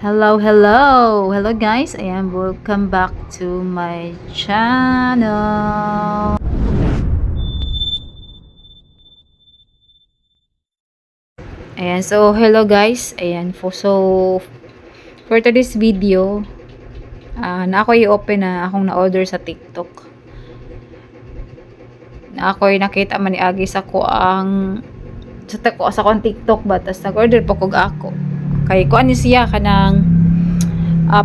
Hello, hello! Hello guys, ayan, welcome back to my channel. Ayan, so hello guys, ayan, for today's video, na ako i-open na akong na-order sa TikTok. Na ako nakita man ni Agi sa ko ang TikTok ba, tas nag-order po kog ako. Kay kuan ni siya kanang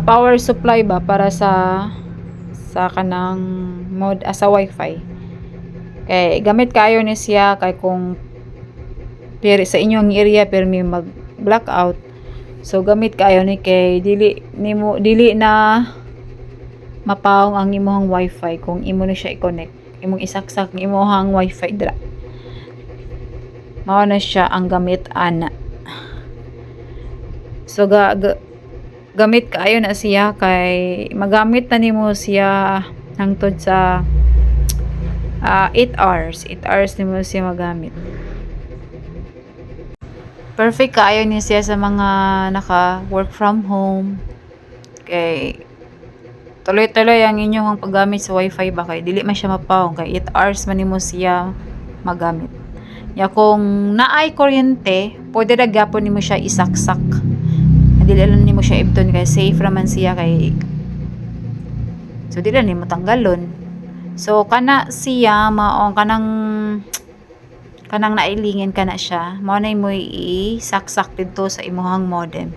power supply ba para sa kanang mod sa wifi. Kay gamit kayo ni siya kay kung sa inyong area pero may mag blackout, so gamit kayo ni kay dili na mapawong ang imong wifi kung imo na siya i-connect, imong isaksak ng imong wifi dira, mao na siya ang gamit ana. So gamit kayo na siya kay magamit na nimo siya hangtod sa 8 hours nimo siya magamit. Perfect kayo ni siya sa mga naka work from home, kay tuloy-tuloy ang inyong paggamit sa wifi ba, kay dili man siya mapawong kay 8 hours man nimo siya magamit. Ya kung naay kuryente, pwede ra gyapon nimo siya isaksak, dili lang nimo siya ibton kay safe raman siya, kay so dili nimo tanggalon. So kana siya maong kanang nailingin kana siya, mao na mo isaksak dito sa imong modem.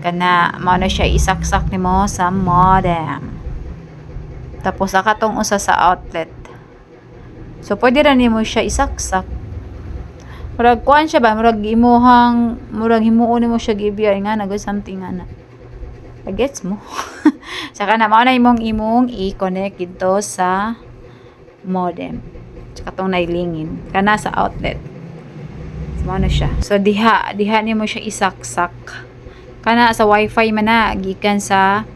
Kana mao na siya isaksak nimo sa modem. Tapos akatong usa sa outlet. So pwede ra nimo siya isaksak. Murag kuan siya ba, murag himuon nimo siya gibiyay nga nag something ana. Gets mo? Saka na mao na imong i-connect dito sa modem. Saka tong nailingin kana sa outlet. So, mao na siya. So diha nimo siya isaksak. Kana sa wifi man na gikan sa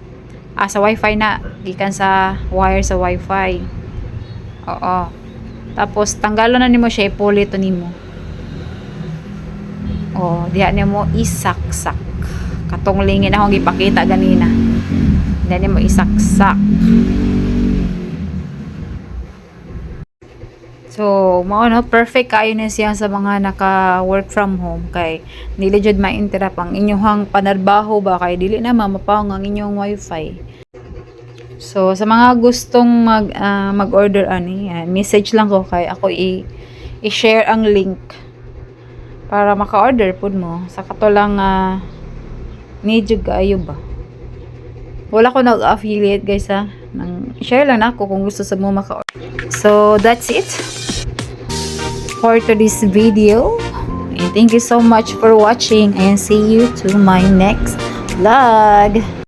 wifi na gikan sa wire sa wifi. Oo. Tapos tanggalon na nimo siya, ipulit nimo. Oh, diha nimo isaksak. Katong lingin akong gipakita ganina. Diha nimo isaksak. So, mao no, perfect kayo na siya sa mga naka work from home, kay dili jud ma-interrupt ang inyong panarbaho ba, kay dili na mapawong ang inyong wifi. So, sa mga gustong mag-order ani, message lang ko kay ako i-share ang link para maka-order pud mo. Sa kato lang need jud kaayo ba. Wala ko nag-affiliate guys share lang ako kung gusto sa mo maka-order. So, that's it for today's video. And thank you so much for watching, and see you to my next vlog.